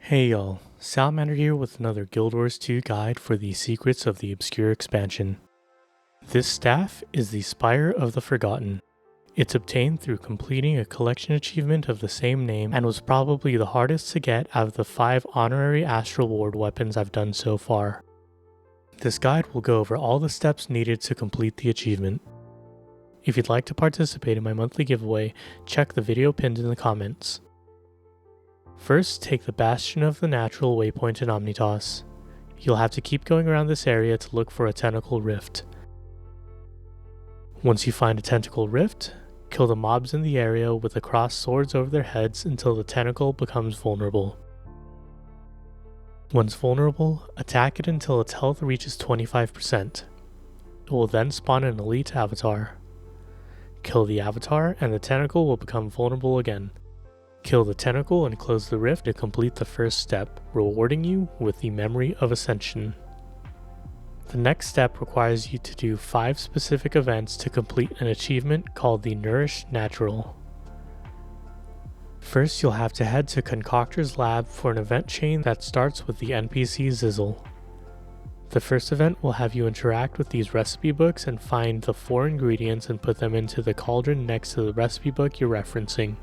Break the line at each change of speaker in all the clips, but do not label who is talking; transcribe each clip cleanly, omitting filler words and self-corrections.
Hey y'all, Salamander here with another Guild Wars 2 guide for the secrets of the Obscure expansion. This staff is the Spire of the Forgotten. It's obtained through completing a collection achievement of the same name and was probably the hardest to get out of the 5 honorary Astral Ward weapons I've done so far. This guide will go over all the steps needed to complete the achievement. If you'd like to participate in my monthly giveaway, check the video pinned in the comments. First, take the Bastion of the Natural waypoint in Omnitos. You'll have to keep going around this area to look for a tentacle rift. Once you find a tentacle rift, kill the mobs in the area with the crossed swords over their heads until the tentacle becomes vulnerable. Once vulnerable, attack it until its health reaches 25%. It will then spawn an elite avatar. Kill the avatar and the tentacle will become vulnerable again. Kill the tentacle and close the rift to complete the first step, rewarding you with the Memory of Ascension. The next step requires you to do 5 specific events to complete an achievement called the Nourish Natural. First, you'll have to head to Concoctor's lab for an event chain that starts with the NPC Zizzle. The first event will have you interact with these recipe books and find the 4 ingredients and put them into the cauldron next to the recipe book you're referencing.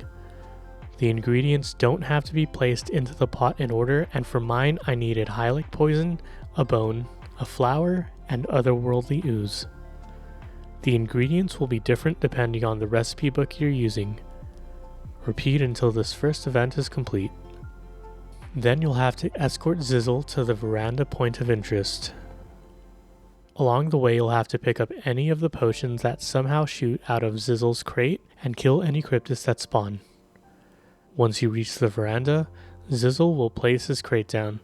The ingredients don't have to be placed into the pot in order, and for mine I needed hylic poison, a bone, a flower, and otherworldly ooze. The ingredients will be different depending on the recipe book you're using. Repeat until this first event is complete. Then you'll have to escort Zizzle to the veranda point of interest. Along the way you'll have to pick up any of the potions that somehow shoot out of Zizzle's crate and kill any cryptids that spawn. Once you reach the veranda, Zizzle will place his crate down.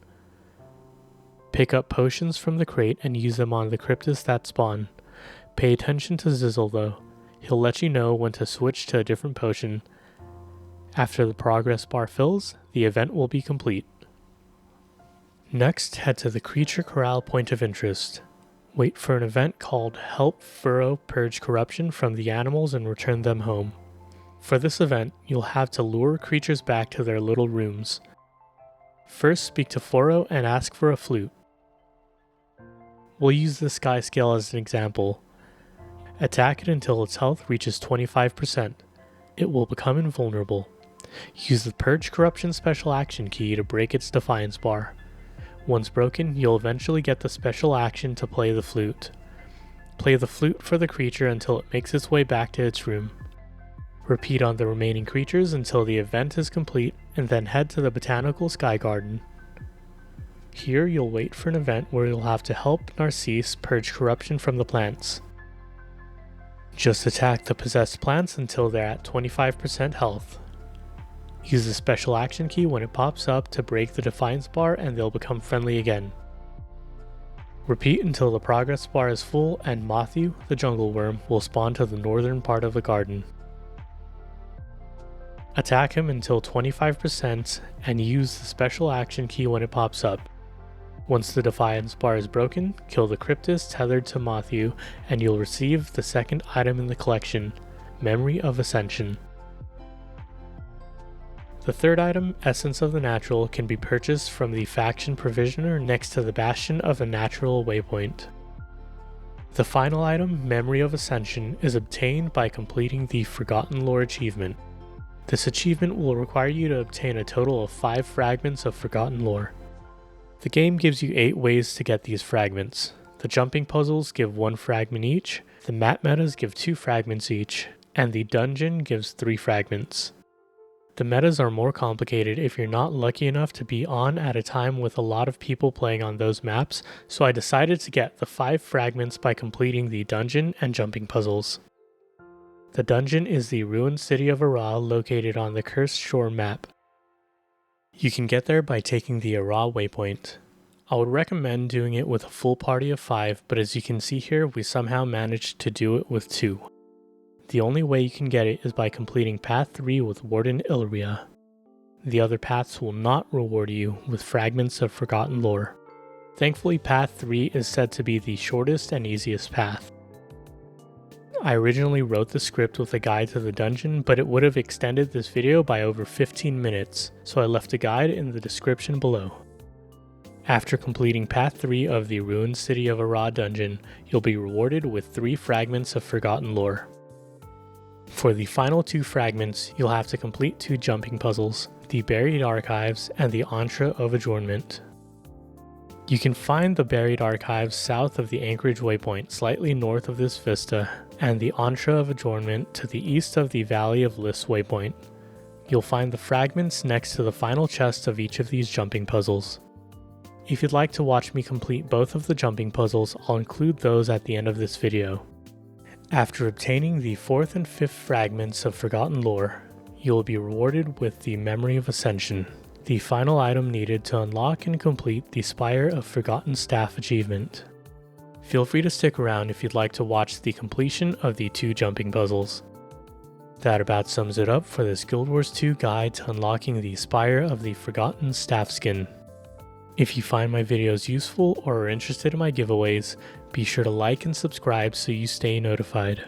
Pick up potions from the crate and use them on the cryptids that spawn. Pay attention to Zizzle though. He'll let you know when to switch to a different potion. After the progress bar fills, the event will be complete. Next, head to the Creature Corral point of interest. Wait for an event called Help Furrow Purge Corruption from the animals and return them home. For this event, you'll have to lure creatures back to their little rooms. First, speak to Furrow and ask for a flute. We'll use the Sky Scale as an example. Attack it until its health reaches 25%. It will become invulnerable. Use the Purge Corruption special action key to break its Defiance bar. Once broken, you'll eventually get the special action to play the flute. Play the flute for the creature until it makes its way back to its room. Repeat on the remaining creatures until the event is complete, and then head to the Botanical Sky Garden. Here you'll wait for an event where you'll have to help Narcisse purge corruption from the plants. Just attack the possessed plants until they're at 25% health. Use the special action key when it pops up to break the Defiance bar and they'll become friendly again. Repeat until the progress bar is full and Matthew, the jungle worm, will spawn to the northern part of the garden. Attack him until 25% and use the special action key when it pops up. Once the Defiance bar is broken, kill the cryptid tethered to Matthew and you'll receive the second item in the collection, Memory of Ascension. The third item, Essence of the Natural, can be purchased from the faction provisioner next to the Bastion of the Natural waypoint. The final item, Memory of Ascension, is obtained by completing the Forgotten Lore achievement. This achievement will require you to obtain a total of 5 fragments of Forgotten Lore. The game gives you 8 ways to get these fragments. The jumping puzzles give 1 fragment each, the map metas give 2 fragments each, and the dungeon gives 3 fragments. The metas are more complicated if you're not lucky enough to be on at a time with a lot of people playing on those maps, so I decided to get the 5 fragments by completing the dungeon and jumping puzzles. The dungeon is the ruined city of Ara located on the Cursed Shore map. You can get there by taking the Ara waypoint. I would recommend doing it with a full party of 5, but as you can see here, we somehow managed to do it with 2. The only way you can get it is by completing Path 3 with Warden Illyria. The other paths will not reward you with fragments of Forgotten Lore. Thankfully, Path 3 is said to be the shortest and easiest path. I originally wrote the script with a guide to the dungeon, but it would have extended this video by over 15 minutes, so I left a guide in the description below. After completing Path 3 of the Ruined City of Arad dungeon, you'll be rewarded with 3 fragments of Forgotten Lore. For the final 2 fragments, you'll have to complete 2 jumping puzzles, the Buried Archives and the Antra of Adjournment. You can find the Buried Archives south of the Anchorage Waypoint, slightly north of this vista, and the Antra of Adjournment to the east of the Valley of Lys Waypoint. You'll find the fragments next to the final chest of each of these jumping puzzles. If you'd like to watch me complete both of the jumping puzzles, I'll include those at the end of this video. After obtaining the 4th and 5th fragments of Forgotten Lore, you will be rewarded with the Memory of Ascension, the final item needed to unlock and complete the Spire of Forgotten Staff achievement. Feel free to stick around if you'd like to watch the completion of the 2 jumping puzzles. That about sums it up for this Guild Wars 2 guide to unlocking the Spire of the Forgotten Staff skin. If you find my videos useful or are interested in my giveaways, be sure to like and subscribe so you stay notified.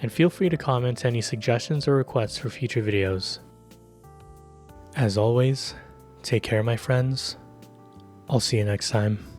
And feel free to comment any suggestions or requests for future videos. As always, take care my friends. I'll see you next time.